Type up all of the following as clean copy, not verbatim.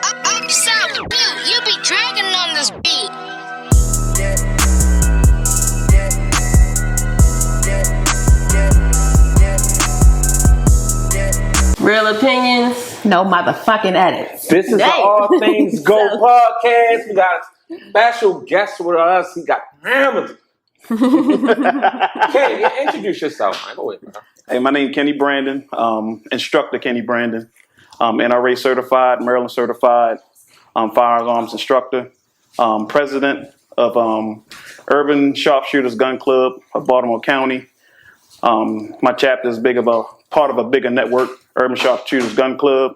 Upside you be dragging on this beat. Real opinions, no motherfucking edits. This is the All Things Go podcast. We got a special guest with us. He got hammers. Kenny, introduce yourself, man. Go ahead, man. Hey, my name is Kenny Brandon, instructor Kenny Brandon, NRA certified, Maryland certified firearms instructor, president of Urban Sharpshooters Gun Club of Baltimore County. My chapter is part of a bigger network, Urban Sharpshooters Gun Club,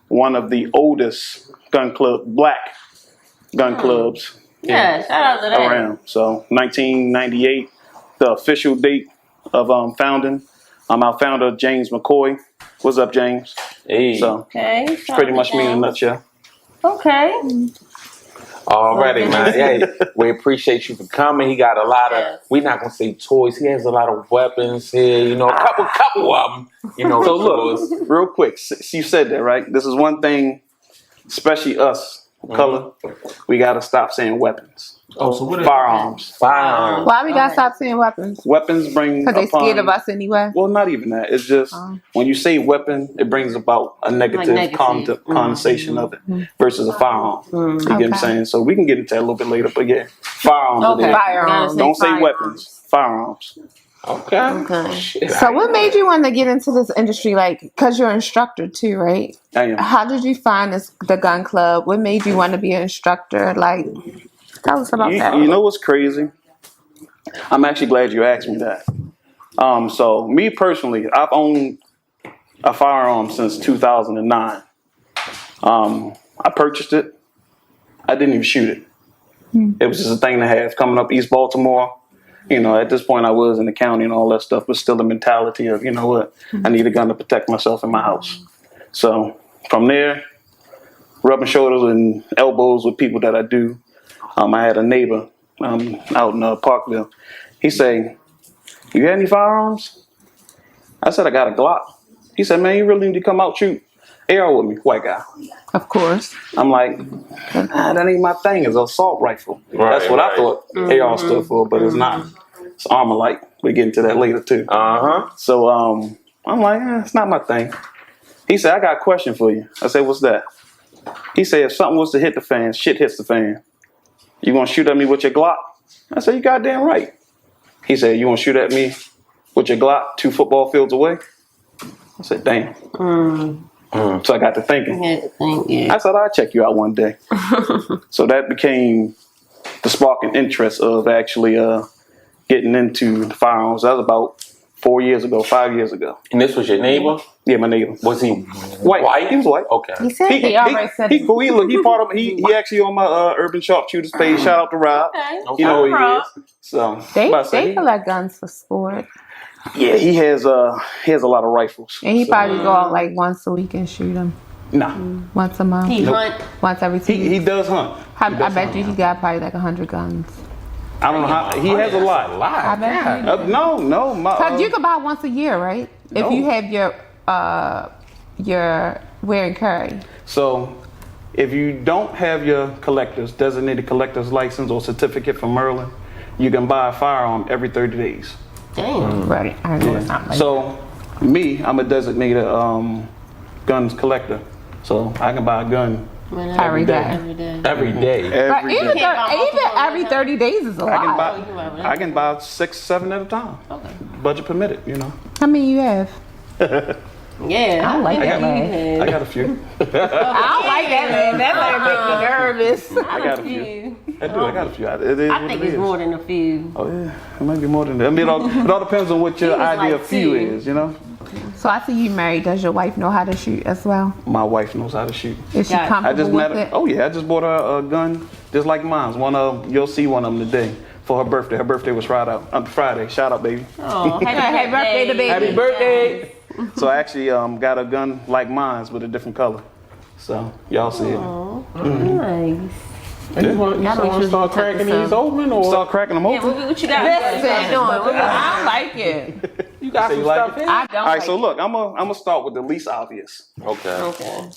one of the oldest black gun clubs. Yeah, shout out to that. Around. So 1998, the official date of founding. Our founder, James McCoy. What's up, James? Hey. So Okay. it's pretty much me in a nutshell. Okay. Alrighty, man. Hey, we appreciate you for coming. He got a lot of, we're not going to say toys. He has a lot of weapons here, you know, a couple of them, you know. So look, real quick, you said that, right? This is one thing, especially us, color, we got to stop saying weapons. Oh, so what are firearms. Firearms. Why we gotta stop saying weapons? Weapons bring Because they scared of us anyway. Well, not even that. It's just when you say weapon, it brings about a negative connotation of it versus a firearm. You get what I'm saying? So we can get into that a little bit later. But yeah, firearms. Okay. Firearms. Don't say weapons. Firearms. Okay. Shit, So what made you want to get into this industry? Like, because you're an instructor too, right? I am. How did you find the gun club? What made you want to be an instructor? Like, tell us about that. You know what's crazy? I'm actually glad you asked me that. So me personally, I've owned a firearm since 2009. I purchased it. I didn't even shoot it. It was just a thing to have coming up East Baltimore. You know, at this point I was in the county and all that stuff, but still the mentality of, you know what, I need a gun to protect myself in my house. So from there, rubbing shoulders and elbows with people that I do. I had a neighbor out in Parkville. He said, "You got any firearms?" I said, "I got a Glock." He said, "Man, you really need to come out shoot AR with me." White guy. Of course. I'm like, that ain't my thing. It's an assault rifle. That's what I thought AR stood for, but it's not. It's Armalite. We get into that later too. So I'm like, it's not my thing. He said, "I got a question for you." I said, "What's that?" He said, "If something was to hit the fan, shit hits the fan, you gonna shoot at me with your Glock?" I said, "You goddamn right." He said, "You gonna shoot at me with your Glock 2 football fields away?" I said, "Damn." So I got to thinking. I said, "I'll check you out one day." So that became the spark and interest of actually getting into the firearms. That was about 5 years ago. And this was your neighbor? Yeah, my neighbor. Was he white? He was white. Okay. He said he already said he cool. He part of he actually on my Urban Sharpshooters page. Shout out to Rob. Okay. You know who he is. So they collect guns for sport. Yeah, he has a lot of rifles. And he probably go out like once a week and shoot them. Nah. Once a month. He hunt. Once every 2 weeks. He does hunt. I bet you he got probably like 100 guns. I don't know how he has a lot. I bet you. No. Because you can buy once a year, right? If you have your wear and carry. So, if you don't have your designated collector's license or certificate from Maryland, you can buy a firearm every 30 days. Damn. Right. I know it's not like So, me, I'm a designated guns collector. So, I can buy a gun every day. Every day. Even every 30 days is a lot. I can buy 6, 7 at a time. Okay. Budget permitted, you know. How many you have? Yeah. I don't like that man. I got a few. I don't like that man. That man make me nervous. I got a few. I got a few. I think it's more than a few. Oh yeah, it might be more than that. I mean, it all depends on what your idea of few is, you know. So I see you married. Does your wife know how to shoot as well? My wife knows how to shoot. Is she comfortable I just met with her. it? Oh yeah, I just bought her a gun just like mine. You'll see one of them today for her birthday. Her birthday was Friday. Shout out, baby. Oh, Happy birthday to baby. Happy birthday. So I actually got a gun like mine with a different color. So y'all see it. Oh, nice. You want to start cracking these open or start cracking them open? What you got? I don't like it. you got some stuff in? I don't. All right, so look, I'm gonna start with the least obvious. Okay.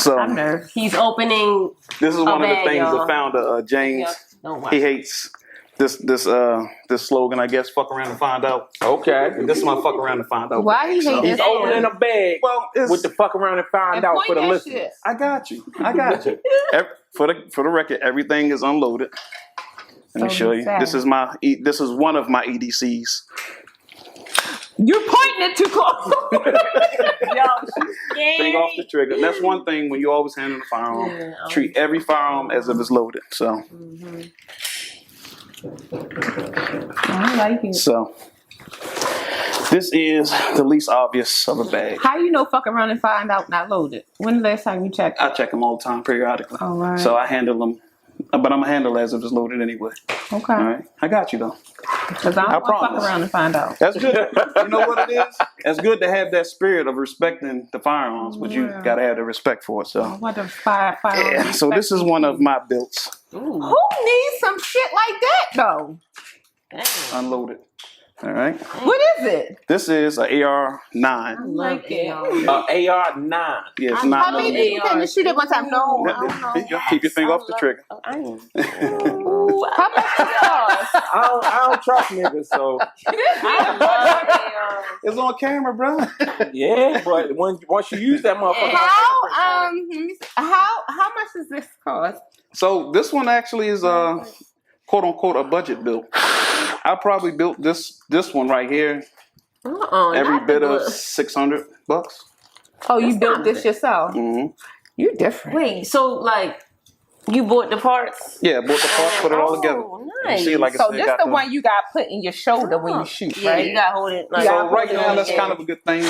So I'm nervous. He's opening. this is one of the bag, things y'all. the founder James Don't watch. he hates this slogan, I guess. Fuck around and find out. Okay. This is my fuck around and find out. Why he hate He's this? opening a bag Well, it's, with the fuck around and find And out point for the that listeners. shit. I got you. For the record, everything is unloaded. Let me So show you. sad. This is one of my EDCs. You're pointing it too close. Finger off the trigger. That's one thing when you always handle the firearm. Yeah, Treat every firearm as if it's loaded. So, I like it. so this is the least obvious of a bag. How you know fuck around and find out not loaded? When the last time you checked? I check them all the time periodically. All right. So I handle them, but I'm gonna handle it as if it's loaded anyway. Okay. All right. I got you though. Because I don't want to fuck promise. around and find out. That's good. You know what it is? It's good to have that spirit of respecting the firearms, but you gotta have the respect for it. So, What the fire? yeah. So this is one of my builds, Who needs some shit like that though? unloaded. All right. What is it? This is an AR-9. Like it. AR-9. Yeah, it's How not. many people can you shoot at one time? No, I don't know. Keep your finger off the trigger. I am. How much does it cost? I don't trust niggas, so I love It's on camera, bro. yeah. But once you use that motherfucker, How let me see. How much does this cost? So this one actually is quote unquote a budget build. I probably built this one right here. Every bit of $600. Oh, you built this yourself? Mm-hmm. You different. Wait, so like you bought the parts? Yeah, bought the parts, put it all together. Oh, You nice. see, like I So said, this got the one you got put in your shoulder when you shoot, Yeah, right? you gotta hold it. Like, So right hold now, it that's on kind of a good thing.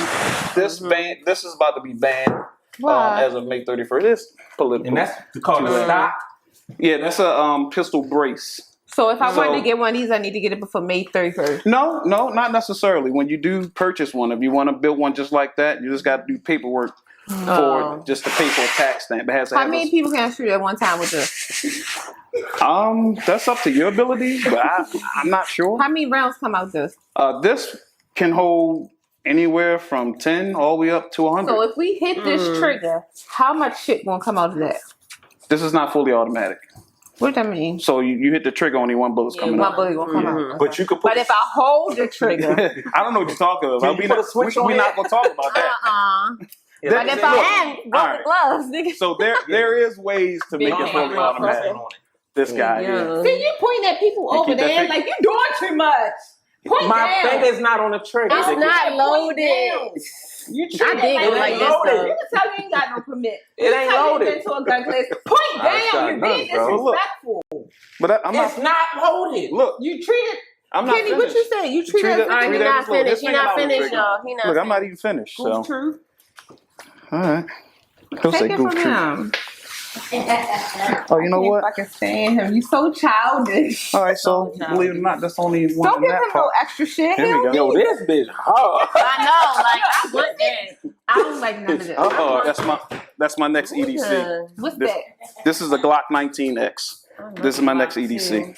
This this is about to be banned Why? as of May 31st. It's political. and that's called a stock. Yeah, that's a pistol brace. So if I So- wanted to get one of these, I need to get it before May 31st. No, not necessarily. When you do purchase one, if you want to build one just like that, you just got to do paperwork for it, just to pay for a tax stamp. It has to How have many people can shoot at one time with this? that's up to your ability, but I'm not sure. How many rounds come out this? This can hold anywhere from 10 all the way up to 100. So if we hit this trigger, how much shit gonna come out of that? This is not fully automatic. What does that mean? So you hit the trigger, only one bullet's coming One out. bullet gonna come out. But you could put. But if I hold the trigger, I don't know what you're talking about. You put a switch on We're it? not going to talk about that. But if I am, All right. gloves, nigga. So there is ways to make it Big fully hand. automatic. This guy here. See, you pointing at people over keep that there thing- like you doing too much. Point My down. finger's not on the trigger. It's not loaded. You I treat dig it it like this, loaded. though. You can tell you ain't got no permit. It ain't loaded. You into a gun class. Point I down. ain't You're got being none, bro. Look. disrespectful. But I'm It's not. not loaded. Look, You treat it. I'm not Kenny, finished. what you say? You treat Treat it. it- All right, treat he it not as loaded. finished. He This not finger finished, trigger. y'all. He not Look, I'm not finished. even finished. Goof So, truth. all right. He'll say Take it from goof truth. him. Oh, you know Can't what? fucking stand him. You so childish. All right, so believe it or not, that's only one Don't in give that him no part. extra shit. Here we go. Yo, this bitch hard. I know, like I want that. I don't like none of this. That's my next EDC. What's This, that? this is the Glock 19X. This is my next EDC.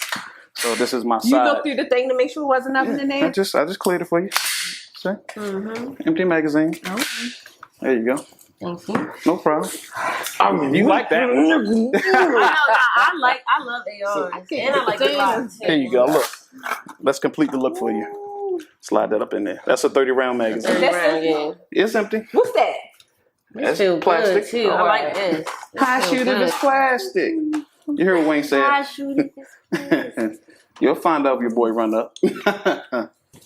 So this is my You side. looked through the thing to make sure it wasn't nothing in I there? just cleared it for you. See? Empty magazine. There you go. Thank you. No problem. You like that one? I love ARs. And I like the box. Here you go. Look. Let's complete the look for you. Slide that up in there. That's a 30-round magazine. It's empty. What's that? This feel plastic. good too. I like this. High This feel shooter good. is plastic. You heard what Wayne High said. shooter. You'll find out if your boy run up.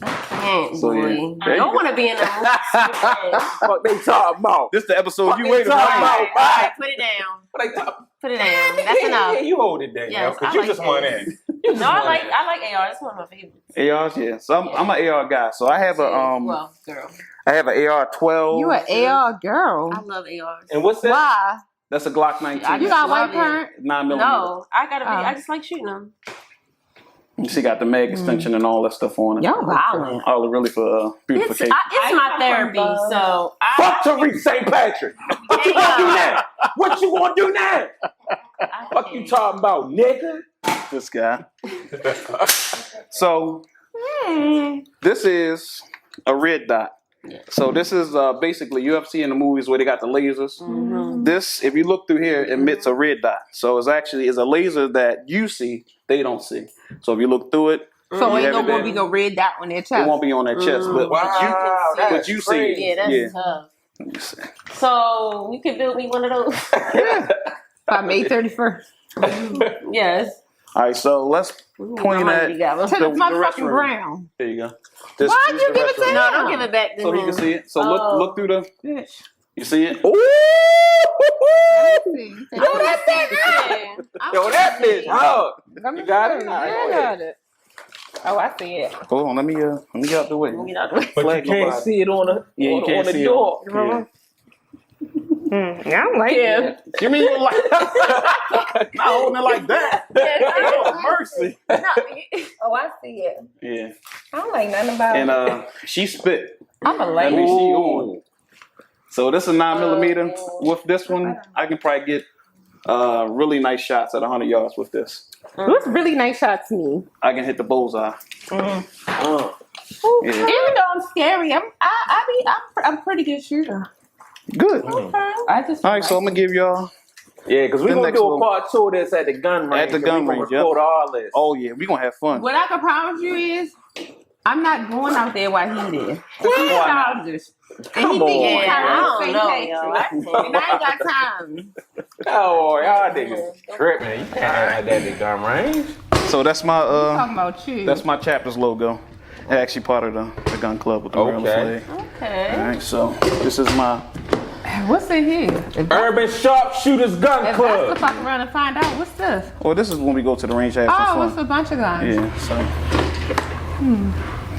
Can't, So, yeah. boy. There I you don't go. want to be in the movie. What they talking about? This the episode you Fuck waited they talking for. about? All right, put it down. What they talking? Put it down. That's enough. Yeah, you hold it down, Yes, because I you like just that. went in. No, I like AR. That's one of my favorites. ARs, yeah. So I'm an AR guy. So I have a Well, girl, I have an AR-12. You an AR girl. I love ARs. And what's that? Why? That's a Glock 19. I You got Love white it. parent? 9mm. No, I gotta be. Oh. I just like shooting them. She got the mag extension and all that stuff on it. Y'all violent. All really for It's beautification. it's my therapy. So Fuck Tariq St. Patrick. What you gonna do now? What you gonna do now? Fuck you talking about, nigga? This guy. So this is a red dot. So this is basically you ever see in the movies where they got the lasers. This, if you look through here, emits a red dot. So it's actually is a laser that you see, they don't see. So if you look through it, So you ain't have no it gonna be no red dot on their it chest. won't be on their chest, but Wow, you see it. Yeah, that's tough. Let me see. So you can build me one of those. By May 31st. Yes. All right, so let's point My at money together. To the the motherfucking restroom. ground. There you go. Why'd This you the give it to restroom. him? No, don't give it back to So he him. can see it. So look through the. Bitch. You see it? Ooh! See. Yo, that bitch! Yo, that bitch! Oh, you got it? All right, I go got ahead. it. Oh, I see it. Hold on, let me get out the way. You know, But you Flag can't nobody. see it on the, Yeah, you on, can't on the see it. door. Yeah. I don't like Yeah. it. You mean you like not holding it like that? Oh, mercy. Oh, I see it. Yeah. I don't like nothing about it. And she spit. I'm a That lady. means she on. So this is 9mm. With this one, I can probably get really nice shots at 100 yards with this. What's really nice shots me? I can hit the bullseye. Ooh, Yeah. Even though I'm scary, I'm pretty good shooter. Good. I just All right, so I'm gonna give y'all. Yeah, because we're The going to next do a one. part 2 of this at the gun range. At the and gun we gonna range, yep. record all this. Oh yeah, we gonna have fun. What I can promise you is, I'm not going out there while he there. He's childish. And Come he think on. he's Yeah, I don't St. know, Patrick. yo. And I ain't got time. Oh, y'all niggas tripping. You can't have that at the gun range. So that's my Talking about you. that's my chapter's logo. It's actually part of the gun club with the Maryland Okay. flag. Okay. All right, so this is my. What's in here? If Urban Sharpshooters Gun that's to Club. fuck around and find out, what's this? Well, this is when we go to the range to have some Oh, fun. it's a bunch of guns. Yeah, so.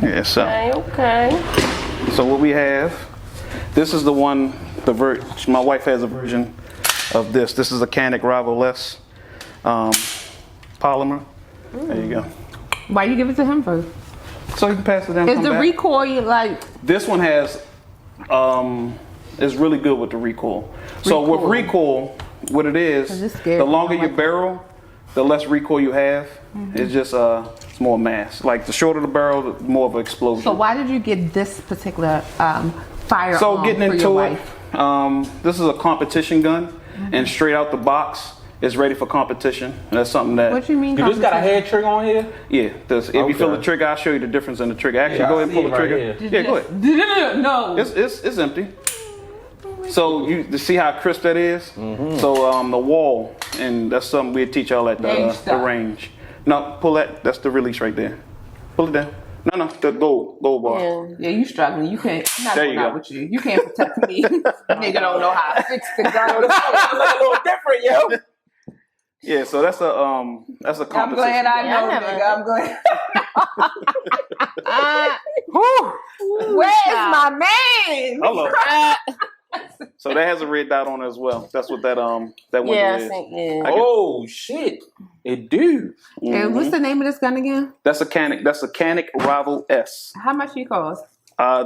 Yeah, so. Okay. So what we have, this is the one, my wife has a version of this. This is a Canic Rival S polymer. There you go. Why you give it to him first? So you can pass it down. Is come the back. recoil like? This one has, is really good with the recoil. So with recoil, what it is, it's scary. the longer your barrel, the less recoil you have. It's just it's more mass. Like the shorter the barrel, the more of an explosion. So why did you get this particular firearm? So getting for your into it, wife? this is a competition gun, and straight out the box, it's ready for competition. And that's something that. What you mean? You just got a head trigger on here? Yeah. If you feel Okay. the trigger, I'll show you the difference in the trigger. Actually, Yeah, go I ahead and see pull the it trigger. right Yeah, go ahead. No. It's empty. So you see how crisp that is? So the wall, and that's something we teach y'all at the range. No, pull that. That's the release right there. Pull it down. No, the gold bar. Yeah. Yeah, you struggling. You can't. I'm not There going you out go. with you. You can't protect me. Nigga don't know how to fix the gun. That look a little different, yo. Yeah, so that's a competition. I'm glad I Yeah, know, I never- nigga. I'm glad. Where's my man? Hello. So that has a red dot on it as well. That's what that window Yeah, I is. think, yeah. Oh, shit. It do. And what's the name of this gun again? That's a Canic Rival S. How much you cost?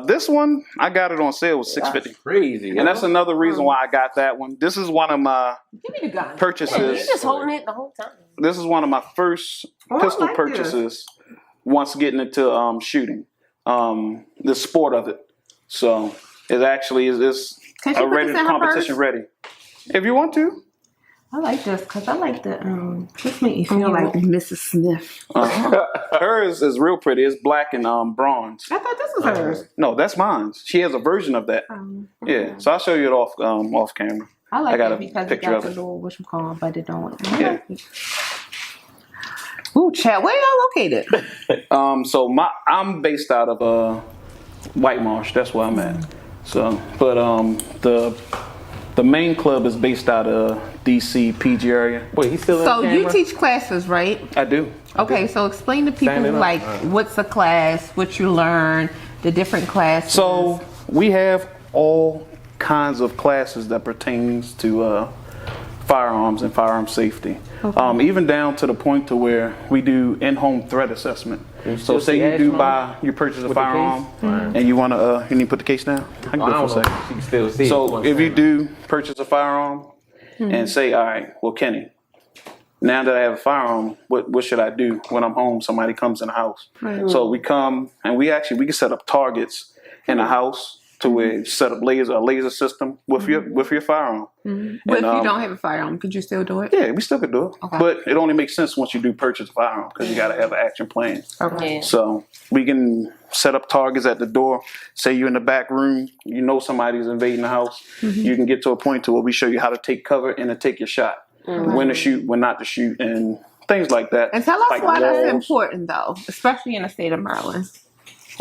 This one I got it on sale was $650. Crazy. And that's another reason why I got that one. This is one of my Give me the gun. purchases. Yeah, you just holding it the whole time. This is one of my first I pistol like purchases once getting into shooting. The sport of it. So it actually is Can she put ready this in her competition purse? ready. If you want to. I like this because I like the this make you feel like Mrs. Smith. Hers is real pretty. It's black and bronze. I thought this was hers. No, that's mine. She has a version of that. Yeah. So I'll show you it off camera. I like got it a because it picture got of the it. little whatchamacallit, but it don't. Yeah. Ooh, Chad, where y'all located? So I'm based out of White Marsh. That's where I'm at. So, but the main club is based out of DC, PG area. Wait, he's still in So the you camera? teach classes, right? I do. Okay, so explain to people Stand it up. like what's a class, what you learn, the different classes. So we have all kinds of classes that pertains to firearms and firearm safety. Okay. Even down to the point to where we do in-home threat assessment. So still say see you action on you purchase a the firearm case? Right. and you want to, you need to put the case down? I can I go don't for a know. second. You can still see So it. if you do purchase a firearm and say, all right, well, Kenny, now that I have a firearm, what should I do when I'm home? Somebody comes in the house. So we come and we can set up targets in the house to where you set up a laser system with your firearm. But if you don't have a firearm, could you still do it? Yeah, we still could do it. Okay. But it only makes sense once you do purchase a firearm because you got to have an action plan. Okay. Yeah. So we can set up targets at the door. Say you're in the back room, you know somebody's invading the house. You can get to a point to where we show you how to take cover and to take your shot. When to shoot, when not to shoot, and things like that. And tell us like why that's walls. important, though, especially in the state of Maryland.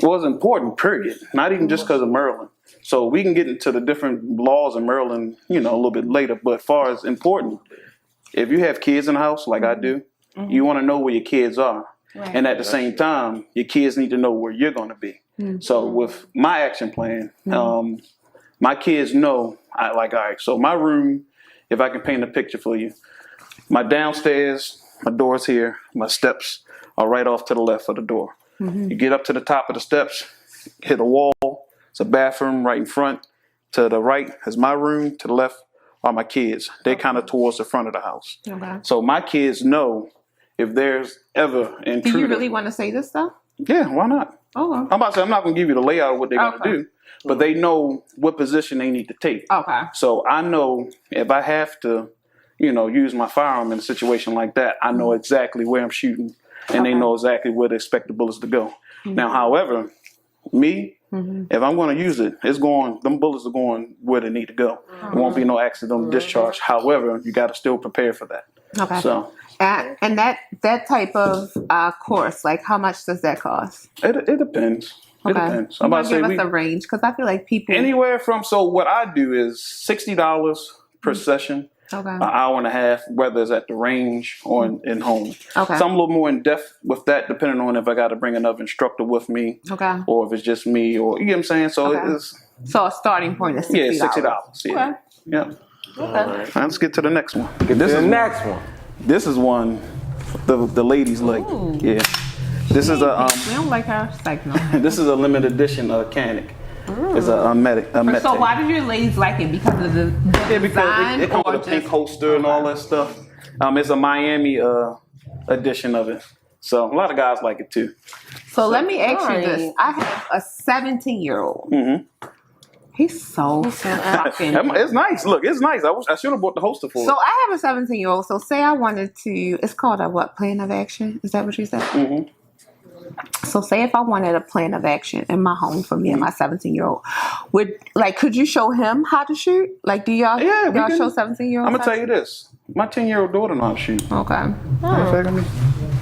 Well, it's important, period. Not even just because of Maryland. So we can get into the different laws in Maryland, a little bit later. But as far as important, if you have kids in the house, like I do, you want to know where your kids are. Right. And at the same time, your kids need to know where you're going to be. So with my action plan, my kids know, all right, so my room, if I can paint a picture for you, my downstairs, my door's here, my steps are right off to the left of the door. You get up to the top of the steps, hit a wall, it's a bathroom right in front. To the right is my room, to the left are my kids. They're kind of towards the front of the house. Okay. So my kids know if there's ever an intruder. Do you really want to say this stuff? Yeah, why not? Oh. I'm about to say, I'm not going to give you the layout of what they're going to do, but they know what position they need to take. Okay. So I know if I have to, use my firearm in a situation like that, I know exactly where I'm shooting, and they know exactly where they expect the bullets to go. Now, however, me, if I'm going to use it, them bullets are going where they need to go. There won't be no accidental discharge. However, you got to still prepare for that. Okay. So. And that type of course, like how much does that cost? It depends. It depends. I'm about to give us a range because I feel like people anywhere from. So what I do is $60 per session, an hour and a half, whether it's at the range or in home. Okay. So I'm a little more in depth with that, depending on if I got to bring another instructor with me, or if it's just me, or you get what I'm saying. So it's a starting point is $60. $60. Yeah. Okay. Yeah. Okay. All right, let's get to the next one. This is the next one. This is one the ladies like. Ooh. Yeah. This is a we don't like her. It's like no. this is a limited edition Canic. It's a medic. So why did your ladies like it? Because of the because design, it comes or with a pink holster and all that stuff. It's a Miami edition of it. So a lot of guys like it too. So let me ask you this: I have a 17-year-old. He's so fucking. It's nice. Look, it's nice. I should have bought the holster for it. So I have a 17-year-old. So say I wanted to. It's called a what? Plan of action? Is that what you said? So say if I wanted a plan of action in my home for me and my 17-year-old, could you show him how to shoot? Like, do y'all show 17-year-olds? I'm gonna tell you this. My 10-year-old daughter knows how to shoot. Okay. Matter of fact, let me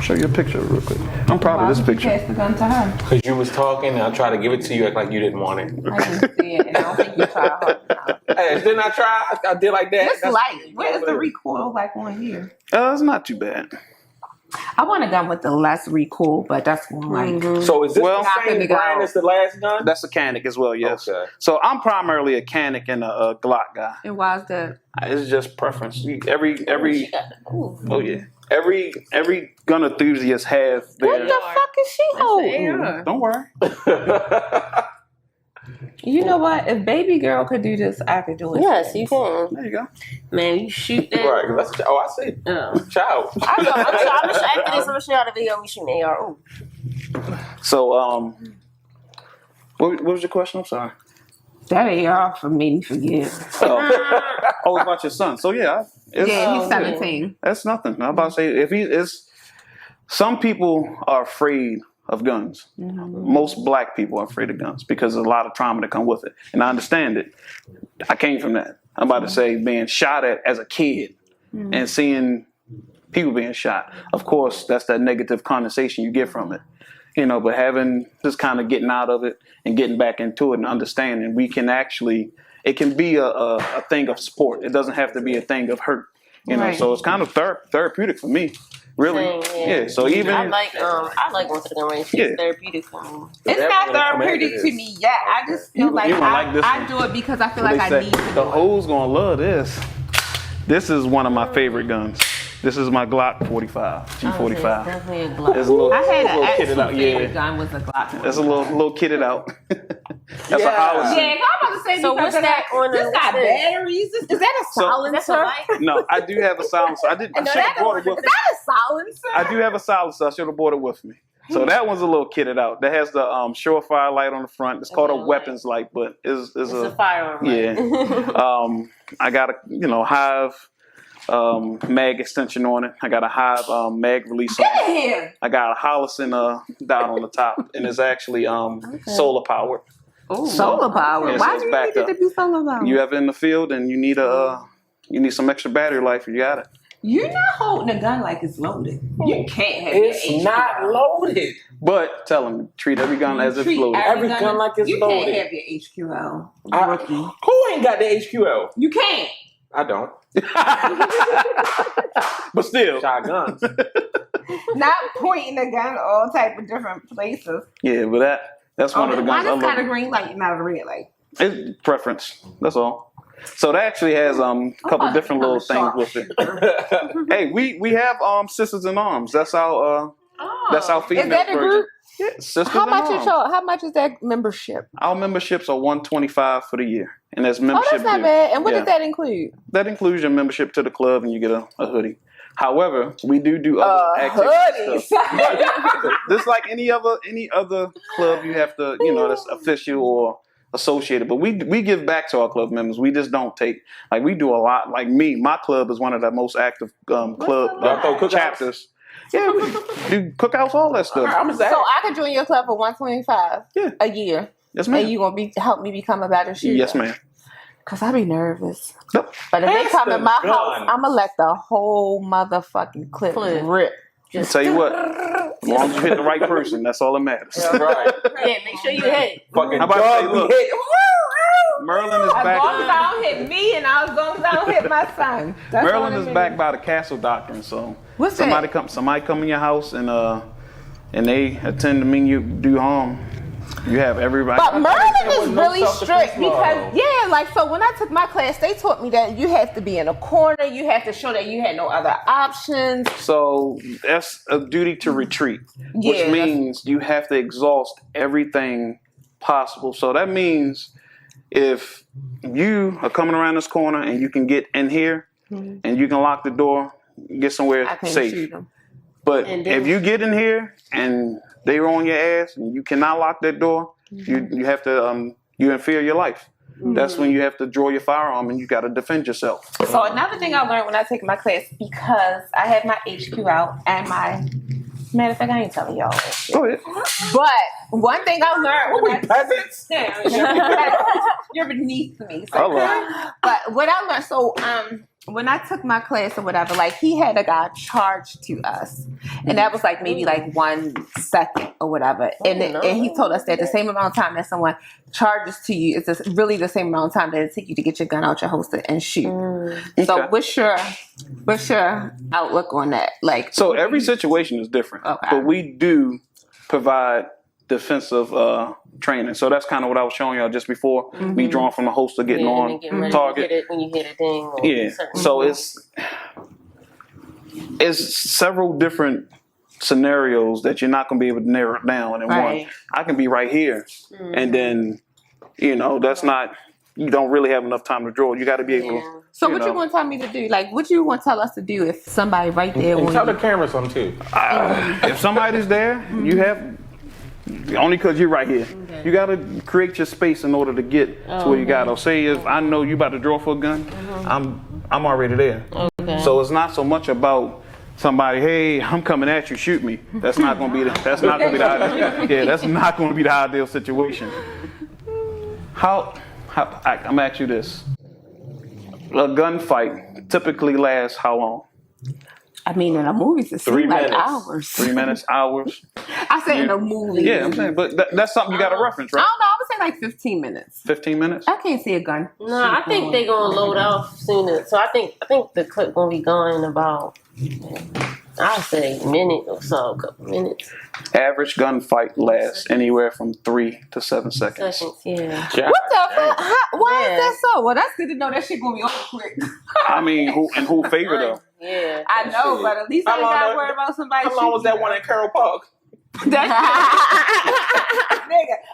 show you a picture real quick. I'm proud of this picture. Pass the gun to her. Because you was talking and I tried to give it to you, act like you didn't want it. I didn't see it, and I don't think you tried hard enough. Hey, didn't I try? I did like that. It's light. Where is the recoil like on here? It's not too bad. I want a gun with the less recoil, but that's like. So is this Well, the same brand as the last gun? That's a Canic as well, yes. Okay. So I'm primarily a Canic and a Glock guy. And why is that? It's just preference. Every gun enthusiast have their. What the fuck is she holding? Don't worry. You know what? If baby girl could do this, I could do it. Yes, you can. There you go. Man, you shoot that. Right, 'cause that's I see. Child. I know. I'm gonna show y'all the video we shooting AR. Ooh. So, what was your question? I'm sorry. That AR for made me forget. Oh, about your son. So yeah, He's 17. That's nothing. I'm about to say if he is. Some people are afraid of guns. Most black people are afraid of guns because there's a lot of trauma that come with it, and I understand it. I came from that. I'm about to say being shot at as a kid and seeing people being shot. Of course, that's that negative connotation you get from it. But having just kind of getting out of it and getting back into it and understanding it can be a thing of sport. It doesn't have to be a thing of hurt. Right. So it's kind of therapeutic for me. Really? Same, Yeah. So even I like going to the gun range. It's therapeutic for me. It's not therapeutic to me yet. I just feel like I do it because I feel like I need to do the it. hoes gonna love this. This is one of my favorite guns. This is my Glock 45, G45. Definitely a Glock. It's a little, I had little an kitted actual out. favorite Yeah, gun was a Glock. that's a little kitted out. That's a howitzer. Yeah, I'm about to say So because what's of that on this the got list? batteries. Is that a silencer? No, I do have a silencer. I should have brought it with me. Is that a silencer? I do have a silencer. I should have brought it with me. So that one's a little kitted out. That has the surefire light on the front. It's called a weapons light, but it's a firearm. Yeah. I got a Hive mag extension on it. I got a Hive mag release on it. Here. I got a Holosun dot on the top, and it's actually solar powered. Solar power. Yeah, Why so do you it's need it backed to be solar power? You ever in the field and you need some extra battery life, you got it. You're not holding a gun like it's loaded. You can't have It's your not loaded. But tell them, treat every gun as if loaded. Every gun like it's you loaded. You can't have your HQL. Who ain't got the HQL? You can't. I don't. But still. Shotguns. Not pointing the gun all type of different places. Yeah, but that's one of the guns I Mine is love. kind of green light, not a red light. It's preference. That's all. So that actually has a couple different little things with it. Hey, we have Sisters in Arms. That's our female Is that a version. group? Yeah, Sisters How in much Arms. is how much is that membership? Our memberships are $125 for the year, and that's membership. Oh, that's not dues. bad. And what Yeah. does that include? That includes your membership to the club, and you get a hoodie. However, we do other activities. Hoodies. Just like any other club, you have to, that's official or associated. But we give back to our club members. We just don't take, like, we do a lot. Like me, my club is one of the most active club chapters. Yeah, we do cookouts, all that stuff. So I could join your club for $125 a year. Yes, ma'am. And you gonna help me become a better shooter? Yes, ma'am. Cause I be nervous. Nope. But if they come in my gun. house, I'ma let the whole motherfucking clip rip. I'll tell you what, as long as you hit the right person, that's all that matters. Right. Yeah, make sure you hit. Fucking How about dog say, look, be hit. Merlin is As long as back. I don't hit me and as long as I don't hit my son. That's Merlin all it is backed by the Castle Doctrine. So What's somebody that? come in your house and they attend to mean you do harm. You have everybody. But Merlin is was no really self-defense strict law. because so when I took my class, they taught me that you have to be in a corner, you have to show that you had no other options. So that's a duty to retreat, which Yeah, means you have to exhaust everything possible. So that means if you are coming around this corner and you can get in here and you can lock the door, get somewhere I can't safe. shoot them. But And then- if you get in here and they are on your ass and you cannot lock that door, you have to you in fear of your life. That's when you have to draw your firearm and you got to defend yourself. So another thing I learned when I take my class, because I have my HQ out and my matter of fact, I ain't telling y'all that shit. Go ahead. But one thing I learned when Peasants? you're beneath me. So. Hello. But what I learned, so when I took my class or whatever, like he had a guy charged to us, and that was like maybe like 1 second or whatever, and he told us that the same amount of time that someone charges to you is really the same amount of time that it takes you to get your gun out your holster and shoot. So Okay. what's your outlook on that? Like, So every situation is different, Okay. but we do provide defensive training. So that's kind of what I was showing y'all just before. Me drawing from the holster, getting Yeah, and on then get ready target. to hit it when you hit a thing. Or Yeah. certain- So it's several different scenarios that you're not going to be able to narrow it down in Right. one. I can be right here, and then that's not. You don't really have enough time to draw. You got to be able. Yeah. so what you want to tell me to do? Like, what you want to tell us to do if somebody right there And wants tell the camera something too. If somebody's there, you have only because you're right here. You got to create your space in order to get to where you got to. Say if I know you about to draw for a gun, I'm already there. Okay. So it's not so much about somebody. Hey, I'm coming at you. Shoot me. That's not going to be. That's not going to be the ideal. Yeah, that's not going to be the ideal situation. I'm gonna ask you this: a gunfight typically lasts how long? I mean, in the movies, it 3 seems like minutes. hours. 3 minutes, hours? I say in the movies. Yeah, I'm saying, but that's something you got to reference, I right? don't know. I would say like 15 minutes. 15 minutes. I can't see a gun. No, I think they're gonna load off sooner. So I think the clip gonna be gone in about, I'll say a minute or so, a couple minutes. Average gunfight lasts anywhere from 3 to 7 seconds. Seconds, yeah. What the fuck? Why Yeah. is that so? Well, that's good to know that shit gonna be over quick. I mean, who favor though? Yeah. I know, but at least I How ain't long gotta that- worry about somebody. How long was that one in Carroll Park? Nigga,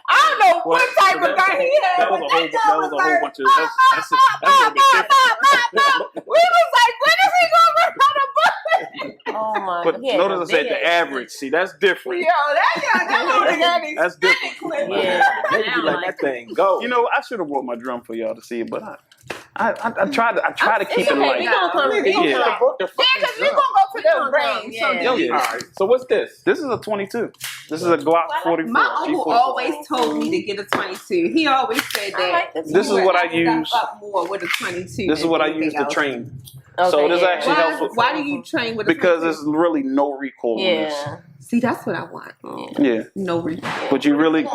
I don't know what type of gun he had. That was but a whole gun bunch of. That's a little bit different. We was like, when is he gonna run out of bullets? Oh my! But yeah, notice I said the average. See, that's different. Yo, that That's different. clip. Yeah, You let that thing go. You know, I should have brought my drum for y'all to see it, but I try to keep it okay, light. we gonna come. We gonna Yeah. come. Yeah, because we're gonna go to the range. Yeah. So Oh, yeah. All right. So what's this? This is a 22. This is a Glock 44. my uncle G44. always told me to get a 22. He always said I that. like this. This is what I use. Up more with a 22. This is than what I anything use to else. train. Okay, So this yeah. actually helps with, Why do you train with a because 22? there's really no recoil on this. Yeah. See, that's what I want. Yeah. No recoil. But you really.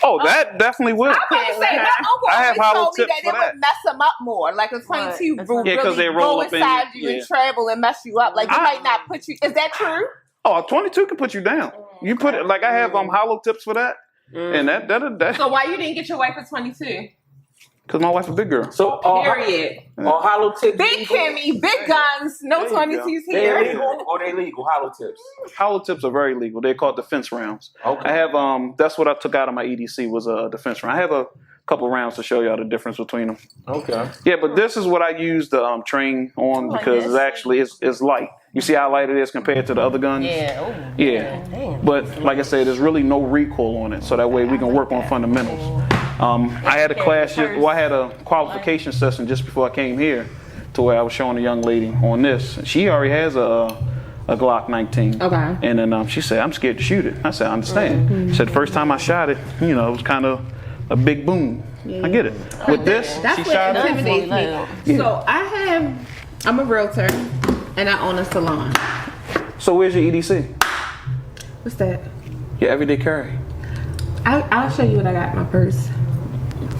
Oh, that definitely will. I was about to say, my uncle I have always hollow told me tips that for it that. would mess them up more. Like a 22 Right. will Yeah, 'cause really they roll go up in inside you. you Yeah. and travel and mess you up. Like it might not put you. Is that true? Oh, a 22 can put you down. You put it like I have hollow tips for that, and that So why you didn't get your wife a 22? because my wife's a big girl. So Period. All hollow tips. Big Kimmy, big guns, no There you 22s They here. illegal or they legal? Hollow tips. Hollow tips are very legal. They're called defense rounds. Okay. I have that's what I took out of my EDC was a defense round. I have a couple rounds to show y'all the difference between them. Okay. Yeah, but this is what I use to train on because it's actually it's light. You see how light it is compared to the other guns? Yeah. Oh, Yeah. damn. But like I said, there's really no recoil on it, so that way we can work on fundamentals. I had a class, I had a qualification session just before I came here, to where I was showing a young lady on this. She already has a Glock 19. Okay. And then she said, "I'm scared to shoot it." I said, "I understand." She said, "The first time I shot it, it was kind of a big boom." I get it. With this, That's she what shot it. intimidates me. So I'm a realtor and I own a salon. So where's your EDC? What's that? Your everyday carry. I'll show you what I got in my purse.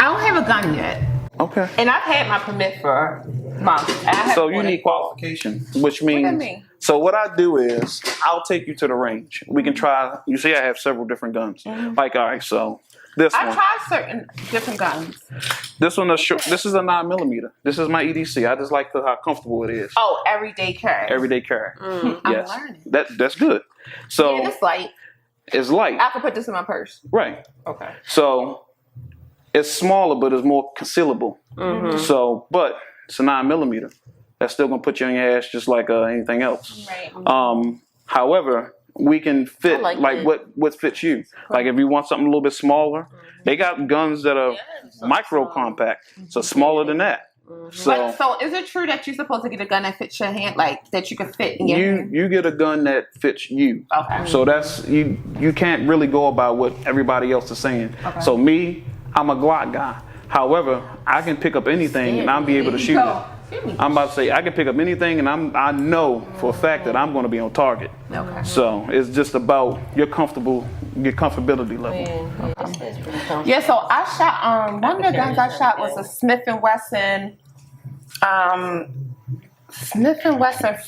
I don't have a gun yet. Okay. And I've had my permit for months. I haven't So you bought need it. qualification, which means. that mean? So what I do is I'll take you to the range. We can try. You see, I have several different guns. Like, all right, so this I one, tried certain different guns. this one, this is a 9mm. This is my EDC. I just like how comfortable it is. Oh, everyday carry. Everyday carry. I'm Yes, learning. that's good. So Yeah, it's light. it's light, I can put this in my purse. right? Okay. So it's smaller, but it's more concealable. So, but it's a 9mm. That's still gonna put you on your ass just like anything else. Right. However, we can fit like like it. what fits you. Like if you want something a little bit smaller, they got guns that are micro compact, so smaller than that. So So is it true that you're supposed to get a gun that fits your hand, like that you can fit in your hand? you get a gun that fits you. Okay. So that's you can't really go about what everybody else is saying. Okay. So me, I'm a Glock guy. However, I can pick up anything and I'll be able to shoot it. I'm about to say I can pick up anything, and I know for a fact that I'm going to be on target. Okay. So it's just about your comfortability level. Yeah, so I shot one of the guns I shot was a Smith & Wesson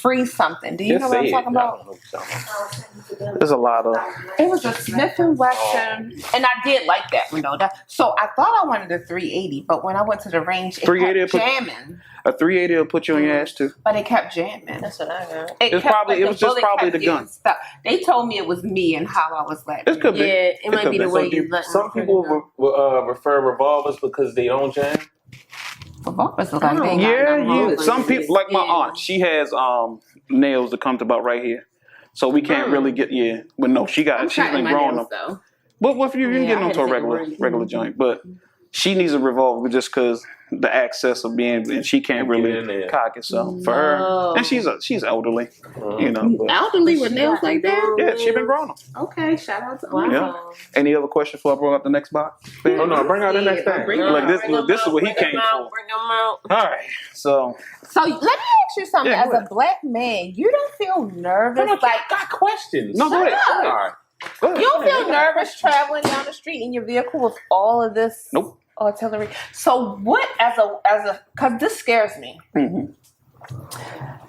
Free something. Do you know what I'm talking about? There's a lot of. It was a Smith & Wesson, and I did like that one though. So I thought I wanted a 380, but when I went to the range, it 380 kept jamming. A 380 will put you on your ass too. But it kept jamming. That's what I got. It was just bullet probably kept the gun. getting stuck. They told me it was me and how I was letting. It could be. Yeah, it might could be the be. way you let Some people refer revolvers because they don't jam. Revolvers look like they ain't got Yeah, nothing wrong with Some it. people, like my aunt, she has nails that come to about right here, so we can't really get. Yeah, but no, she's been growing them. Though. But if you can Yeah, get I them had to a to take a regular break. joint, but she needs a revolver just because the access of being, and she can't Get in really there. cock it. So for her, and she's elderly, But, Elderly with nails like that? yeah, she been growing them. Okay, shout out to Wow. Yeah. Any other questions before I bring out the next box? Oh no, bring out the next thing. Bring Like this Bring 'em is out, what he bring 'em came out, for. Bring them out. All right, so So let me ask you something. Yeah, As go a black man, you don't feel nervous? Come on, Like got questions. No, go ahead. All right. go ahead. you don't feel nervous traveling down the street in your vehicle with all of this Nope. artillery? So what, as a, because this scares me. Mhm.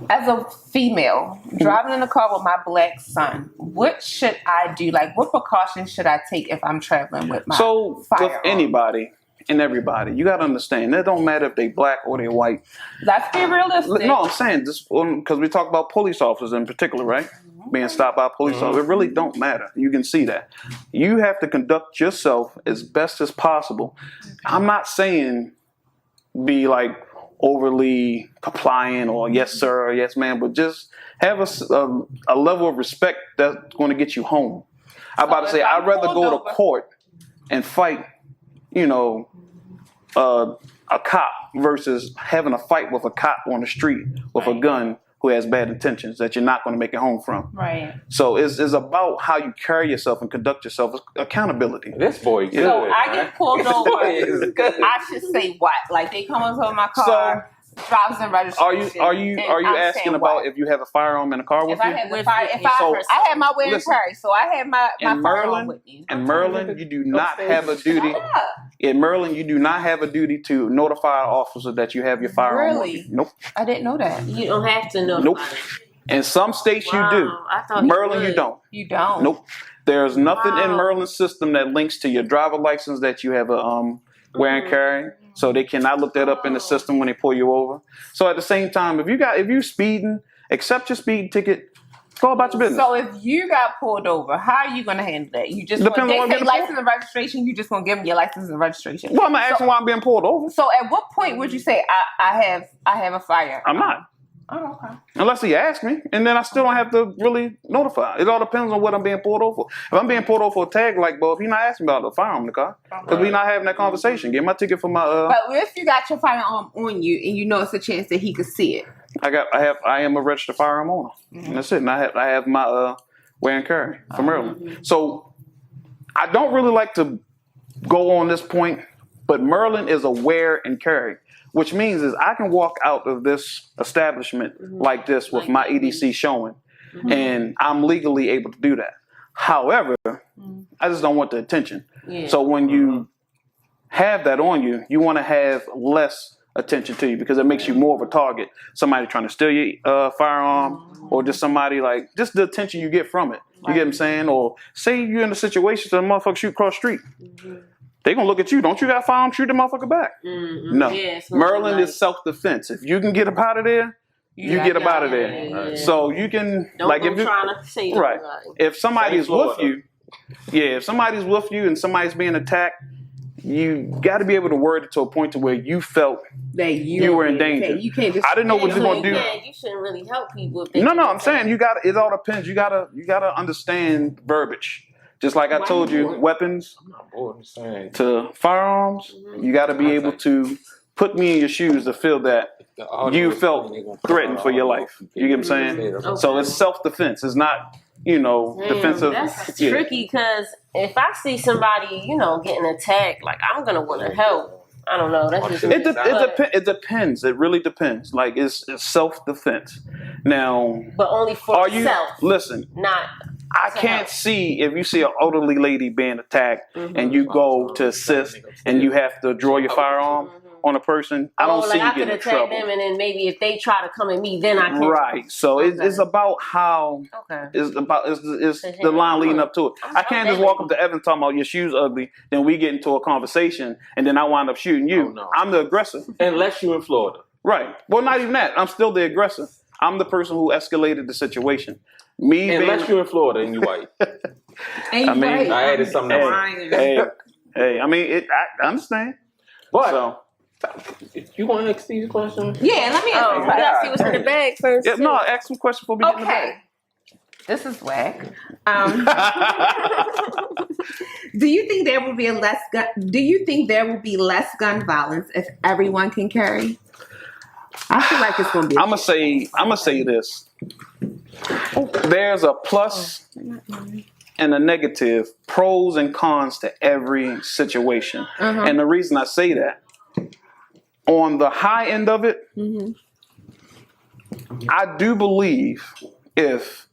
As a female driving in a car with my black son, what should I do? Like, what precautions should I take if I'm traveling with my So with firearm? anybody and everybody, you got to understand it don't matter if they black or they white. Let's be realistic. No, I'm saying this because we talk about police officers in particular, right? Being stopped by a police officer, it really don't matter. You can see that. You have to conduct yourself as best as possible. I'm not saying be like overly compliant or yes sir or yes ma'am, but just Have a level of respect that's going to get you home. I'm about to say, I'd rather go to court and fight, a cop versus having a fight with a cop on the street with a gun who has bad intentions that you're not going to make it home from. Right. So it's about how you carry yourself and conduct yourself. It's accountability. This boy good. So I get pulled over. Good. I should say what? Like they come into my car, drives and registration. Are you asking about if you have a firearm in a car with if you? I have the fire, I have my wear and carry, so I have my firearm with me. In Maryland, you do not have a duty. In Maryland, you do not have a duty to notify an officer that you have your firearm. Really? With you. Nope. I didn't know that. You don't have to know. Nope. In some states you do. I thought Maryland, you don't. You don't. Nope. There's nothing in Maryland's system that links to your driver license that you have a wear and carry. So they cannot look that up in the system when they pull you over. So at the same time, if you speeding, accept your speeding ticket. Go about your business. So if you got pulled over, how are you going to handle that? You just Depends on they what say license and registration. You just going to give them your license and registration. Well, I'm not asking why I'm being pulled over. So at what point would you say I have a firearm? I'm not. Oh, okay. Unless he asks me, and then I still don't have to really notify. It all depends on what I'm being pulled over for. If I'm being pulled over for a tag, like, well, if he's not asking about the firearm in the car, because we're not having that conversation. Get my ticket for my. But if you got your firearm on you, and you know it's a chance that he could see it. I am a registered firearm owner, and that's it. And I have my wear and carry from Maryland. So I don't really like to go on this point, but Maryland is a wear and carry, which means is I can walk out of this establishment like this with my EDC showing, and I'm legally able to do that. However, I just don't want the attention. Yeah. So when you have that on you, you want to have less attention to you because it makes you more of a target. Somebody trying to steal your firearm, or just somebody like just the attention you get from it. You get what I'm saying? Or say you're in a situation that a motherfucker shoot across the street. They gonna look at you. Don't you got a firearm? Shoot the motherfucker back. No. Yeah, Maryland is self-defense. If you can get up out of there, you get up out of there. Yeah. So you can if somebody's with you, if somebody's with you and somebody's being attacked, you got to be able to word it to a point to where you felt that you were in danger. You can't just, I didn't know what you're gonna do. You shouldn't really help people. No, I'm saying you got. It all depends. You gotta understand verbiage. Just like I told you, weapons to firearms, you got to be able to put me in your shoes to feel that you felt threatened for your life. You get what I'm saying? Okay. So it's self-defense. It's not, defensive. That's tricky because if I see somebody, getting attacked, like I'm gonna want to help. I don't know. That's just it depends. It really depends. Like it's self-defense. Now, but only for yourself. Listen, not. I can't see if you see an elderly lady being attacked and you go to assist and you have to draw your firearm on a person. I don't see you getting in trouble. Them and then maybe if they try to come at me, then I can. Right. So it's about how. It's the line leading up to it. I can't just walk up to Evan talking about your shoes ugly. Then we get into a conversation and then I wind up shooting you. Oh, no. I'm the aggressor. Unless you're in Florida. Right. Well, not even that. I'm still the aggressor. I'm the person who escalated the situation. Unless you're in Florida and you white. I added something else. Hey, I understand. But you want to ask these questions? Yeah, let me ask you. Let's see what's in the bag first. Yeah, no, ask some questions before we get in the bag. This is whack. Do you think there will be less gun violence if everyone can carry? I feel like it's going to be. I'm gonna say this. There's a plus and a negative, pros and cons to every situation. And the reason I say that, on the high end of it, I do believe if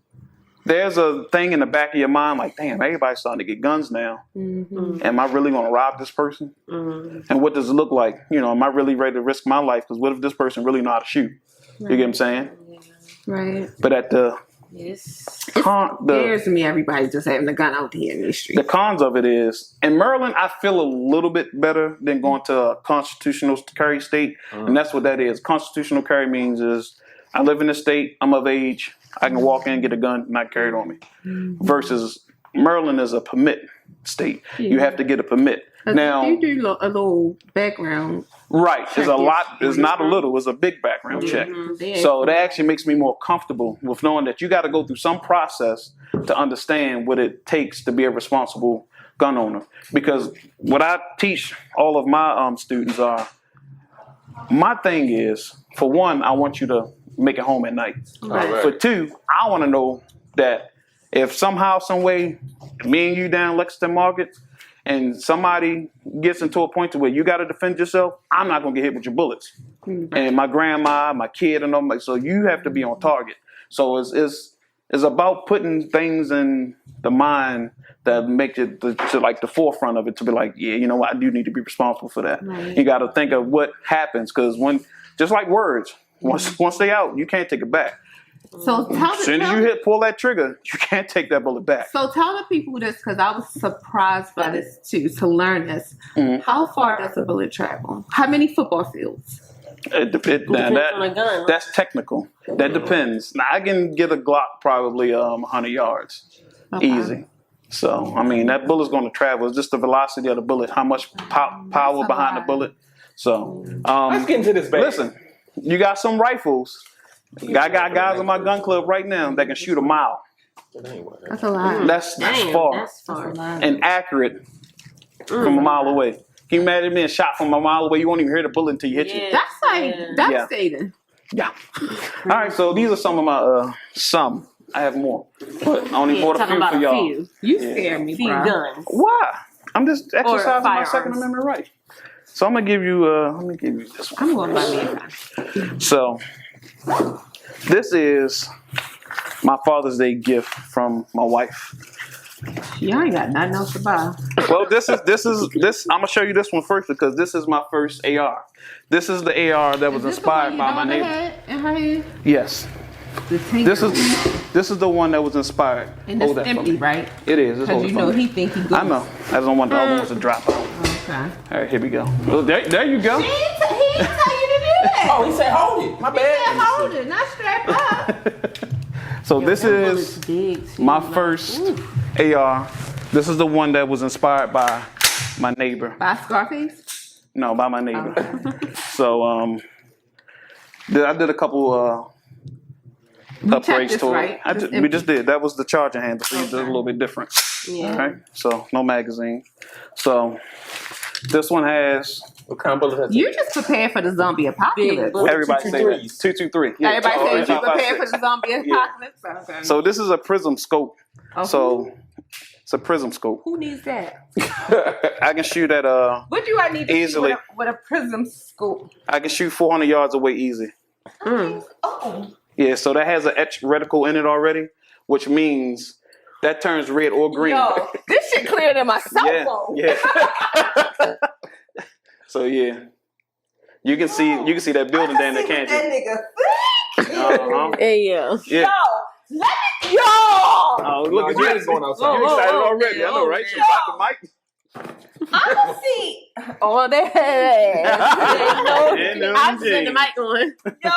there's a thing in the back of your mind like, damn, everybody's starting to get guns now. Am I really going to rob this person? And what does it look like? Am I really ready to risk my life? Because what if this person really know how to shoot? You get what I'm saying? Right. But at the it scares me everybody just having a gun out here in the street. The cons of it is, in Maryland, I feel a little bit better than going to a constitutional carry state. And that's what that is. Constitutional carry means is I live in the state, I'm of age, I can walk in, get a gun, not carry it on me. Versus Maryland is a permit. state. You have to get a permit. Now you do a little background. Right. It's a lot. It's not a little. It's a big background check. So that actually makes me more comfortable with knowing that you got to go through some process to understand what it takes to be a responsible gun owner. Because what I teach all of my students are, my thing is, for one, I want you to make it home at night. Right. For two, I want to know that if somehow, some way, me and you down Lexington Market, and somebody gets into a point to where you got to defend yourself, I'm not gonna get hit with your bullets. And my grandma, my kid, and all, so you have to be on target. So it's about putting things in the mind that make it to like the forefront of it, to be like, yeah, you know what, I do need to be responsible for that. Right. You got to think of what happens, because when, just like words, once they out, you can't take it back. So As soon as you pull that trigger, you can't take that bullet back. So tell the people this, because I was surprised by this too, to learn this. How far does a bullet travel? How many football fields? Depends on the gun. That's technical. That depends. Now I can get a Glock probably 100 yards, easy. So I mean that bullet's going to travel. It's just the velocity of the bullet, how much power behind the bullet. So Let's get into this, baby. Listen, you got some rifles. I got guys in my gun club right now that can shoot a mile. That's a lot. That's far. That's far. And accurate from a mile away. Can you imagine being shot from a mile away? You won't even hear the bullet until you hit you. That's like devastating. Yeah. All right, so these are some of my some. I have more, but I only bought a few for y'all. You scare me, Few bro. guns. Why? I'm just exercising my firearms. Second Amendment right. So I'm gonna give you. Let me give you this one. I'm going to buy me a gun. So this is my Father's Day gift from my wife. You ain't got nothing else to buy. Well, this. I'm gonna show you this one first because this is my first AR. This is the AR that was inspired by my neighbor. Yes. This is the one that was inspired. And it's empty, right? It is. Because you know he think he good. I know. I don't want the other ones to drop out. Okay. All right, here we go. Well, there you go. He didn't tell you to do that. Oh, he said hold it. My He said bad. hold it, not strap up. So this is big, my first AR. This is the one that was inspired by my neighbor. By Scarface? No, by my neighbor. Okay. So I did a couple upgrades this, to right? it. We just did. That was the charging handle. So you did a little bit different. Yeah. All right. So no magazine. So this one has. What kind of bullet has You just prepared for the zombie apocalypse. Big Everybody say that. 223. Yeah. Everybody says you 5.56. prepared for the zombie apocalypse. Okay. So this is a prism scope. So it's a prism scope. Who needs that? I can shoot at What do I need to Easily. shoot with a prism scope? I can shoot 400 yards away easy. Oh. Yeah, so that has an etched reticle in it already, which means that turns red or green. Yo, this shit clearer than my cell phone. Yeah. So yeah. You can see that building down there, can't you? That nigga Uh-huh. Hey, yeah. Yeah. let me, yo! Oh, look at you you. ain't going outside. You excited already. man. I know, right? Oh, You got the mic. I'm gonna see. Oh, there. I'm just in the mic on. Yo,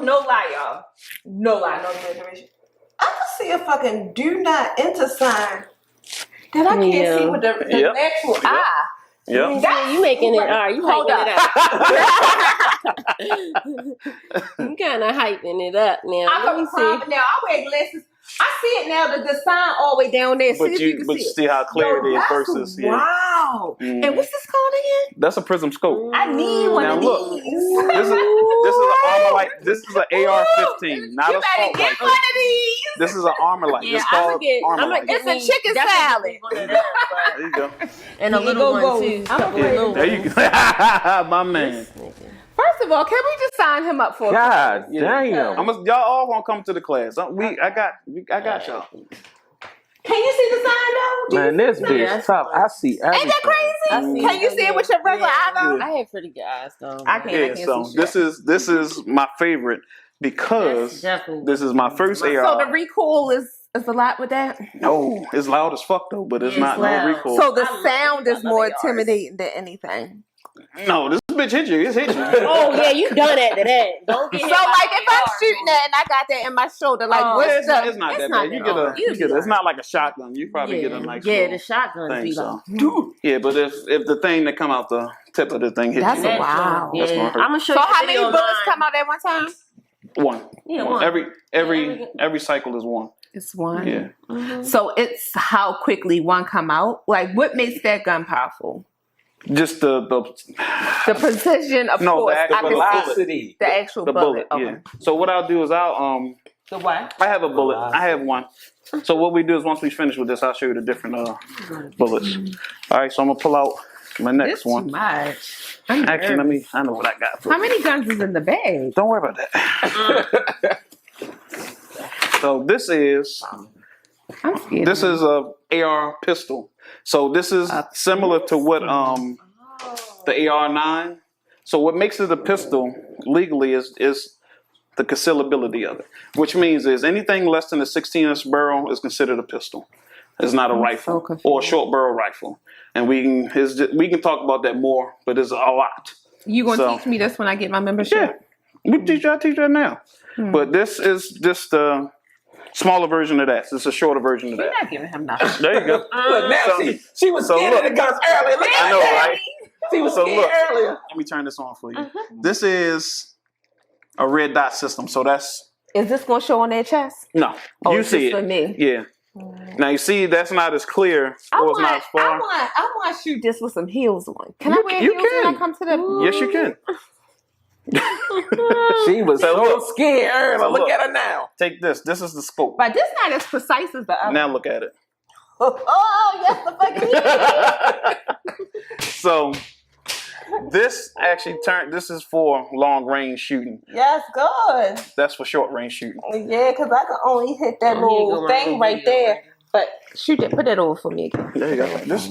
no lie, y'all. No lie, no exaggeration. I can see a fucking do not enter sign that I can't see with the Yep. actual eye. Yep. You making it, all right, you Hold hyping it up. You kind of hyping it up now. I'm Let me from private see. now. I wear glasses. I see it now. The sign all the way down there. But See if you can see it. see how clear Yo, it is that's versus yeah. wow. Mhm. And what's this called again? That's a prism scope. I need one Now of look. these. This is an Armalite. This is an AR-15, not You a better assault get rifle. one of these. This is an Armalite. Yeah, It's I'm called Armalite. It's a chicken salad. There you go. And a Here little you go, one go. too. I'm Couple afraid little There you ones. go. My man. First of all, can we just sign him up for a God Yeah. damn. Y'all all gonna come to the class. I got y'all. Can you see the sign though? Man, this bitch that's tough. I see everything. Ain't that crazy? Can you see it with your regular eye though? I have pretty good eyes though. I can't. Yeah, so this is my favorite because That's definitely- this is my first AR. So the recoil is a lot with that. No, it's loud as fuck though, but it's Yeah, not it's loud. no recoil. So the I sound love is more ARs. intimidating than anything. No, this bitch hit you. It's hit you. Oh yeah, you done after that. Don't get So hit by like the if I'm AR. shooting that and I got that in my shoulder, like Oh, what's It's the? not that not bad. You that get a. It's not like a shotgun. You probably get a nice. Yeah, little the shotguns thing. be So like, yeah, but if the thing that come out the tip of the thing hits That's you, a wow. That's gonna Yeah, hurt. I'm gonna show So you. how the many video bullets mine. come out at one time? One. Yeah, One. one. Every cycle is one. It's one. Yeah. So it's how quickly one come out. Like what makes that gun powerful? Just the precision, of No, course. the actual I can see velocity. the actual the bullet. Okay. Yeah. So what I'll do is The what? I have a bullet. I have one. So what we do is once we finish with this, I'll show you the different bullets. All right. So I'm gonna pull out my next This too one. much. Actually, I know what I got. For How many guns is in the bag? Don't worry about that. So this is I'm scared. this is a AR pistol. So this is similar to what the AR-9. So what makes it a pistol legally is the concealability of it, which means is anything less than a 16-inch barrel is considered a pistol. It's not a rifle confused. or a short barrel rifle, and we can talk about that more, but it's a lot. You gonna So- teach me this when I get my membership? Yeah, I teach that now. But this is just a smaller version of that. It's a shorter version of You're that. not giving him nothing. There you go. Look, now So- she was so scared of look. the guns earlier. Look I at know, that. right? She was So scared look. earlier. Let me turn this on for you. This is a red dot system. So that's Is this gonna show on their chest? no. Oh, You it's see just it. for me. Yeah. Now you see that's not as clear or it's not as far. I want to shoot this with some heels on. Can I You- wear you heels when can. I come to the? Yes, you can. She was so scared earlier. So Look look. at her now. Take this. This is the scope. But this not as precise as the other. Now look at it. Oh yes, the fucking heel. So this actually this is for long range shooting. Yes, good. That's for short range shooting. Yeah, because I can only hit that Oh, here you little go, thing my right video. there. But Shoot it. Put it over for me again. There you go. This,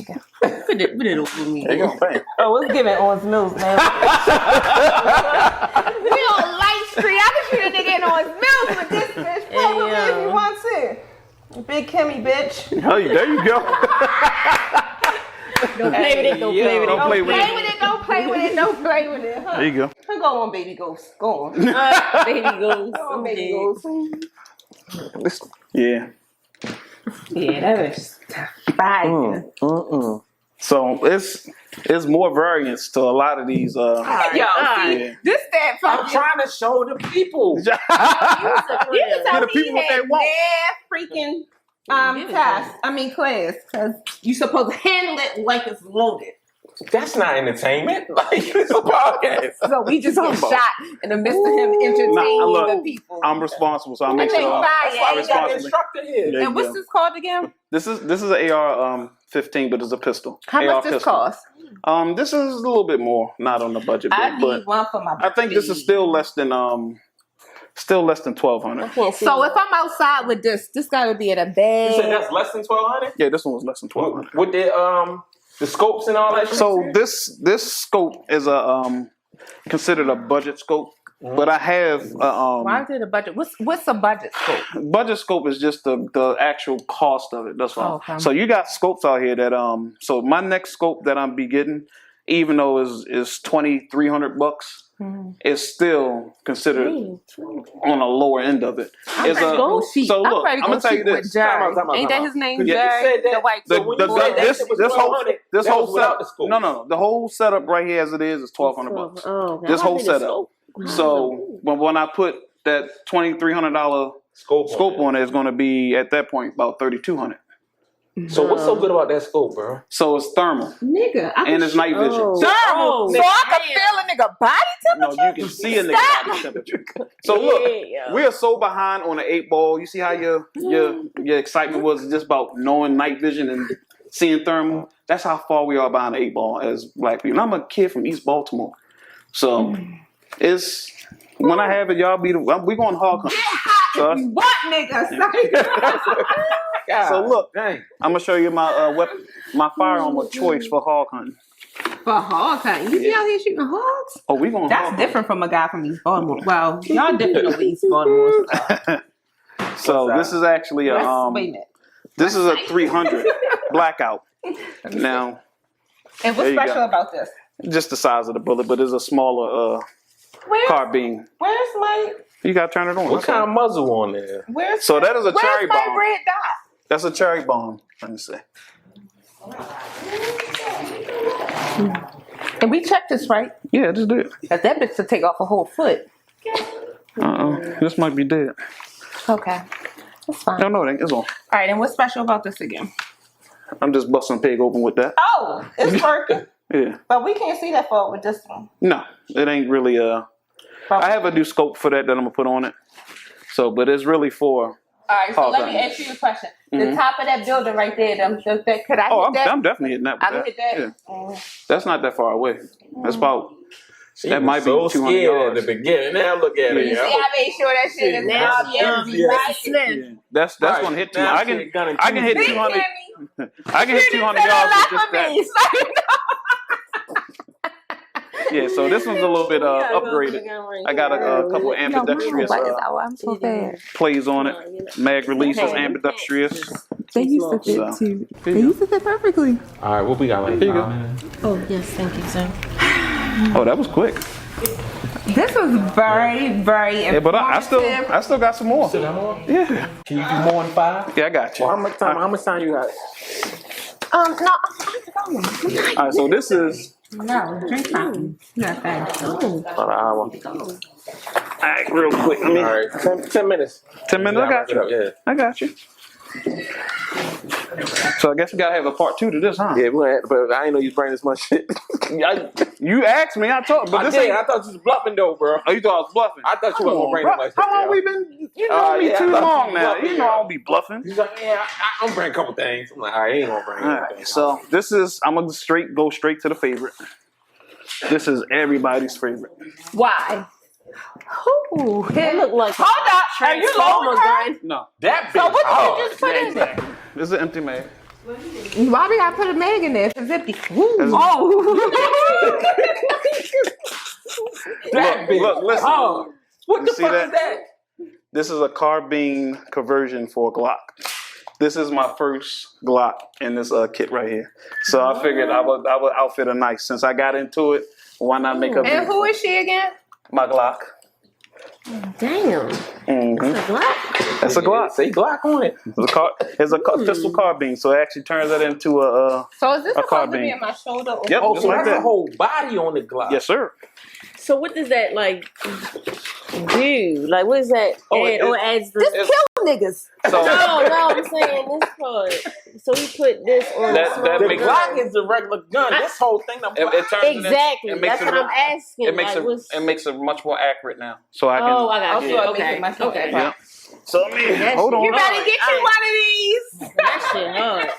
Put it over me. there you go. Bam. oh, it's giving on mills now. We on Light Street. I can shoot a nigga in on his mills with this bitch. Fuck with me if you want to. Big Kimmy, bitch. There you go. Don't play with it. Don't play with it. Don't play with Play it. with it. Don't play with it. Don't play with it. Huh? There you go. Go on, baby ghost. Go on. Baby goes. Go on, baby ghost. Yeah. Yeah, that was fire. So it's more variants to a lot of these. Yo, see, Yeah. this that I'm fucking. trying to show the people. You can tell the me people he what they had want. freaking Give it test. I mean class, because you supposed to handle it like it's loaded. That's not entertainment. Like it's a podcast. So we just get talking about? shot in the midst of him entertaining Nah, the look, people. I'm responsible, so I make They sure. fire, That's why ain't we got got an responsibly. instructor here. There you And what's go. this called again? This is an AR 15, but it's a pistol. How AR much this pistol. cost? This is a little bit more, not on the budget, I but need one for my I think this is still less than $1,200. Can't see So it. if I'm outside with this gotta be at a You said bag. that's less than 1,200. Yeah, this one was less than $1,200. With the scopes and all that shit. So this scope is considered a budget scope, but I have Why is it a budget? What's a budget scope? budget scope is just the actual cost of it. That's all. Okay. So you got scopes out here that So my next scope that I'm be getting, even though is $2,300, it's still considered on a lower end of it. It's ready to go cheap. so I'm look, ready to I'm go gonna tell you cheap with this. Jerry. Time out. Ain't that his name? Yeah, Jerry? you said that. The white So dude. when you said that this shit was this whole 1,200, this that whole was without setup. the scope. No, the whole setup right here as it is $1,200. Oh, okay. This I whole think it's setup. So when I put that $2,300 scope on it, it's going to be at that point about $3,200. So what's so good about that scope, bro? So it's thermal Nigga, and it's night vision. Oh. thermal. So I can feel a nigga body No, temperature. you can see a nigga body temperature. So look, Yeah. we are so behind on the 8 ball. You see how your excitement was just about knowing night vision and seeing thermal. That's how far we are behind the 8 ball as black people. And I'm a kid from East Baltimore, so it's when I have it, y'all be we going hard country. So, What nigga? so look, Dang. I'm gonna show you my my firearm of choice for hog hunting. For hog hunting. You be out here shooting hogs? Oh, we going That's hog different from a guy from East Baltimore. Well, y'all different over East Baltimore. hunting. So this is actually a Wait a minute. this is a 300 blackout. Now And what's there you special go. about this? Just the size of the bullet, but it's a smaller carbine. Where's my You gotta turn it on. What kind of muzzle on there? where's So that is a cherry my bomb. red dot? That's a cherry bomb. Let me see. And we checked this, right? Yeah, just did. That bitch to take off a whole foot. This might be dead. Okay. That's fine. No, it ain't. It's on. All right, and what's special about this again? I'm just busting a pig open with that. Oh, it's working. Yeah. But we can't see that far with this one. No, it ain't really. I have a new scope for that I'm gonna put on it. So, but it's really for. All right, so Oh, let okay. me ask you a question. The top of that building right there, could I hit that? I'm definitely hitting that. I With can hit that. Yeah. That's not that far away. That's about. She That was might be so 200 scared yards. at the beginning. Now look at her. You see, I made sure that shit is Now now she empty. That's Smith. Yeah. That's Right. gonna hit Now 200. she gunning I can hit 200. I can hit 200 yards with just that. Yeah, so this one's a little bit upgraded. I got a couple ambidextrous I'm so bad. plays on it. Mag releases, ambidextrous. They used to fit So, too. They used to fit perfectly. All right, what we got? Like Here you go. 5 minutes? Oh, yes, thank you, sir. Oh, that was quick. This was very, very Yeah, but I informative. still got some more. Still got more? Yeah. Can you do more than 5? Yeah, I got you. Well, how much time you got? No, All right, so this is no, drink something. Nothing. About an hour. all right, real quick. All right, 10 minutes. 10 minutes. I got you. Yeah. I got you. So I guess we gotta have a part 2 to this, huh? Yeah, but I didn't know you was bringing this much shit. You asked me, I told, but I this did. ain't. I thought you was bluffing though, bro. Oh, you thought I was bluffing? I thought you wasn't gonna bring Bro, that much shit. how long yo. we been? You know me yeah, I too thought long you now. bluffing, You know I yo. don't be bluffing. He's like, yeah, I'm bringing a couple things. I'm like, all right, he ain't gonna bring All anything. right, so this is. I'm gonna go straight to the favorite. This is everybody's favorite. Why? Ooh, It looked like hold up. Are you low gun? No, That bitch. So what did you hard. just put in there? this is an empty mag. Why we gotta put a mag in there if it's empty? That's- Oh. That bitch. Look, listen. hard. What You the see fuck that? is that? This is a carbine conversion for a Glock. This is my first Glock in this kit right here. So I figured I would outfit her nice. Since I got into it, why not make her And beautiful? who is she again? My Glock. Damn. Mm-hmm. It's a Glock. That's a Glock. Say Glock on it. It's a pistol carbine, so it actually turns it into a. So is this A supposed to carbine. be in my shoulder? Or Yep, Oh, just so like that's that. a whole body on the Glock. Yes, sir. So what does that like do? Like what is that? Oh, add, or adds the it's- niggas. So No, I'm saying this part. So he put this on That- the that The makes Glock is the regular gun. This whole thing, it turns exactly. It, it makes That's it, what I'm asking. It makes like, it makes it much more accurate now. So I can. Oh, I got Also, you. it makes Okay. it much more Okay. Yeah. So I mean, hold on. You better get you Alright. one of these. That shit hard.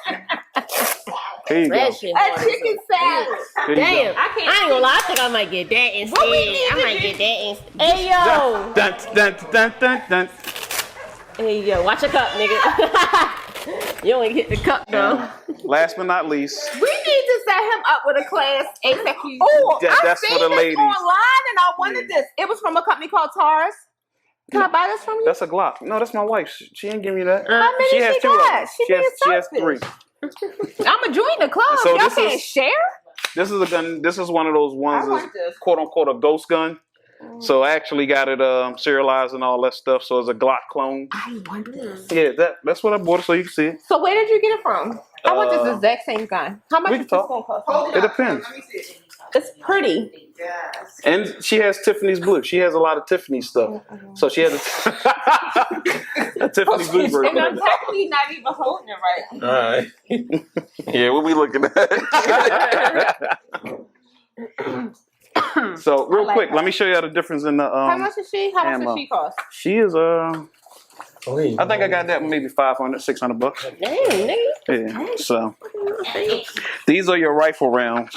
Here you go. That shit A hard. chicken salad. Here you Damn. go. I ain't gonna lie. I think I might get that instead. What we need I to might do- get that instead. Hey yo. Dun, dun, dun, dun, dun. Hey yo. Watch your cup, nigga. You only hit the cup though. Last but not least, We need to set him up with a class ASAP. Oh, that's I for seen the this ladies. online and I wanted this. It was from a company called Taurus. Can I buy this from you? that's a Glock. No, that's my wife. She ain't give me that. How many She has she two of got? them. She being She has selfish. 3. I'm gonna join the club. So Y'all this can't is- share? This is a gun. This is one of those ones I that's want this. quote unquote a ghost gun. So I actually got it serialized and all that stuff. So it's a Glock clone. I want this. Yeah, that's what I bought it so you can see it. So where did you get it from? I want this Uh, exact same gun. How much we is can this talk. gonna cost? Hold It up. depends. Let me see. It's pretty. Yes. And she has Tiffany's blue. She has a lot of Tiffany stuff. So she has a Tiffany blue And version. I'm technically not even holding it right. All right. Yeah, what we looking at? So real I like quick, that. let me show you the difference in the How much is she? How much ammo. does she cost? She is I think I got that maybe $500, $600. Damn, nigga. Yeah. So these are your rifle rounds.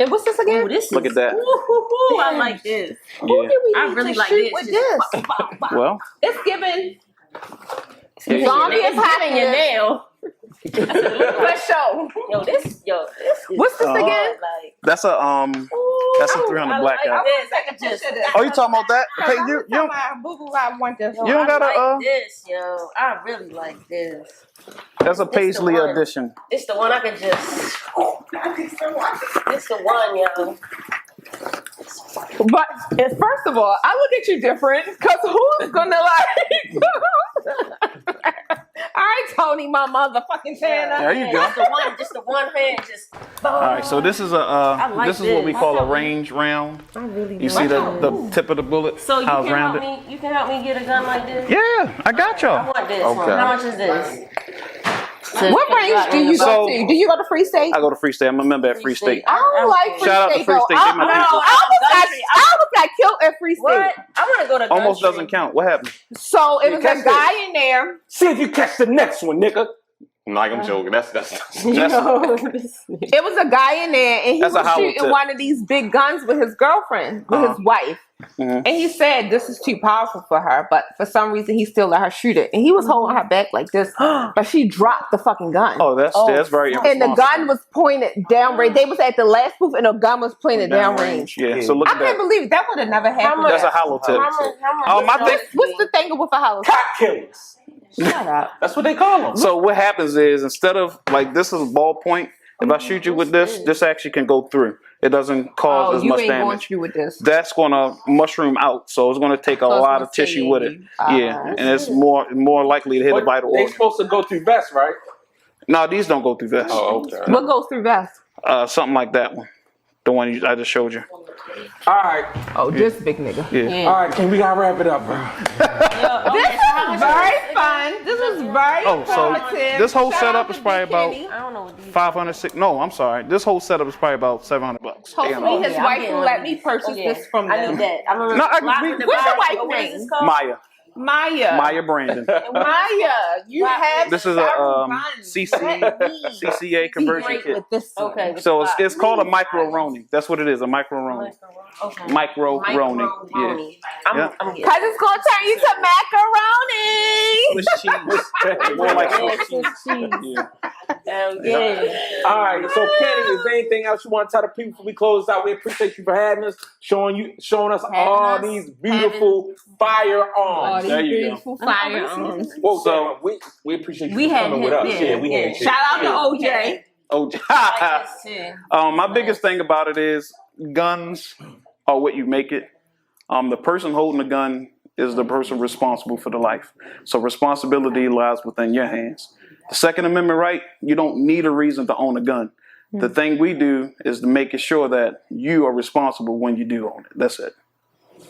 And what's this again? Ooh, this Look is, at that. Ooh, I like this. Who Yeah. do we I need really to like shoot this. with Just this? Well, It's giving Yeah. zombie is hot in your nail. for sure. Yo, this is What's this Uh-huh. again? like. that's a That's a 300 I blackout. like this. Take a picture of this. Oh, you talking about that? Okay, you Boo boo, I want this. Yo, You don't I gotta, like this, yo. I really like this. That's a Paisley one. edition. It's the one I can just. It's the one, y'all. But first of all, I look at you different because who's gonna like? All right, Tony, my motherfucking Tanner. There you go. Just the one hand, just. All right, so this is like this is what we this. call a range round. I really You see the tip of the bullet? So you how can it's help rounded? me. You can help me get a gun like this. Yeah, I got I y'all. want this. Okay. How much is this? What range do you go to? Do you go to Free State? I go to Free State. I'm a member at Free State. I don't like Free Shout out to State Free though. State. They my people. I almost got killed at Free State. What? I want to go to. Almost Country. doesn't count. What happened? So it was catch a guy in there. See if you catch the next one, nigga. Like I'm joking. That's It was a guy in there, and he That's a was hollow shooting tip. one of these big guns with his girlfriend, with his wife. Mhm. And he said this is too powerful for her, but for some reason he still let her shoot it. And he was holding her back like this, but she dropped the fucking gun. Oh, that's very And the irresponsible. gun was pointed down range. They was at the last booth, and the gun was pointed down range. Yeah. So look I at can't that. believe it. That would have never happened. That's a hollow tip. How much? I think. What's the thing with a house? Cop killers. Shut up. That's what they call them. So what happens is instead of like this is ballpoint. If I shoot you with this actually can go through. It doesn't cause as you much ain't going damage. through with this. That's gonna mushroom out, so it's gonna take a So it's lot gonna of tissue stay with in it. you. Yeah, and it's more likely to hit a But vital they organ. supposed to go through vests, right? No, these don't go through vests. Oh, okay. What goes through vest? Something like that one, the one I just showed you. All right. Oh, this big nigga. Yeah. All right, can we gotta wrap it up, bro? This is very fun. This is very Oh, so informative. this whole Shout setup out is to probably Big about Kenny. I don't know what these. 500. No, I'm sorry. This whole setup is probably about $700. Hopefully his I'm wife getting will one let of me these. purchase this from I them. knew that. I remember. No, what's your wife's What is name? this called? Maya. Maya. Brandon. Maya, you have This is a several guns. CCA conversion Great kit. with this one. Okay. So it's called a micro-roni. That's what it is, a micro-roni. Okay. Micro-roni. Yeah. Macaroni. Yeah. I'm getting. Cause it's gonna turn you to macaroni. Swiss cheese. More like Swiss Swiss cheese. cheese. Yeah. Hell yeah. All right. So, Kenny, is there anything else you want to tell the people before we close out? We appreciate you for having us, showing us all us, these beautiful firearms. There you go. Beautiful firearms. Well, so we appreciate you We for had coming him, with us. yeah, Yeah, we yeah. had you. Shout out to OJ. Oh, Like this too. my biggest thing about it is guns are what you make it. The person holding the gun is the person responsible for the life. So responsibility lies within your hands. The Second Amendment right, you don't need a reason to own a gun. The thing we do is to make it sure that you are responsible when you do own it. That's it.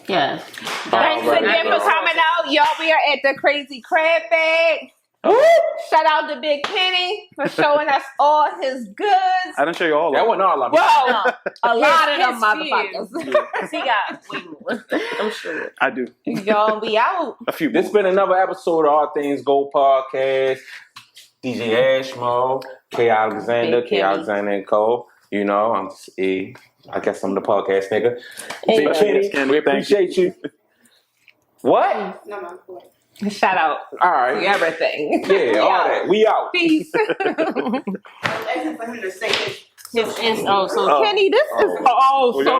Yeah. Thanks again for coming out. Y'all, we are at the Crazy Crab Bag. Shout out to Big Kenny for showing us all his goods. I didn't show you all of That it. wasn't all of it. Whoa, a lot of them his motherfuckers. He got way more. I'm sure. I do. Y'all, we out. A few. This has been another episode of All Things Go Podcast. DJ Ashmo, K. Alexander, Big K. Kenny. Alexander and Co. You know, I'm just I guess I'm the podcast nigga. Hey, Big Kenny, Kenny, we thank you. appreciate you. What? Shout out All to right. everything. Yeah, all that. We out. Peace. So Kenny, this is all so.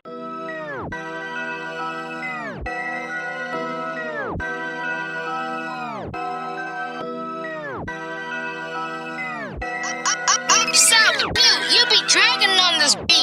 I'm South Blue. You be dragging on this beat.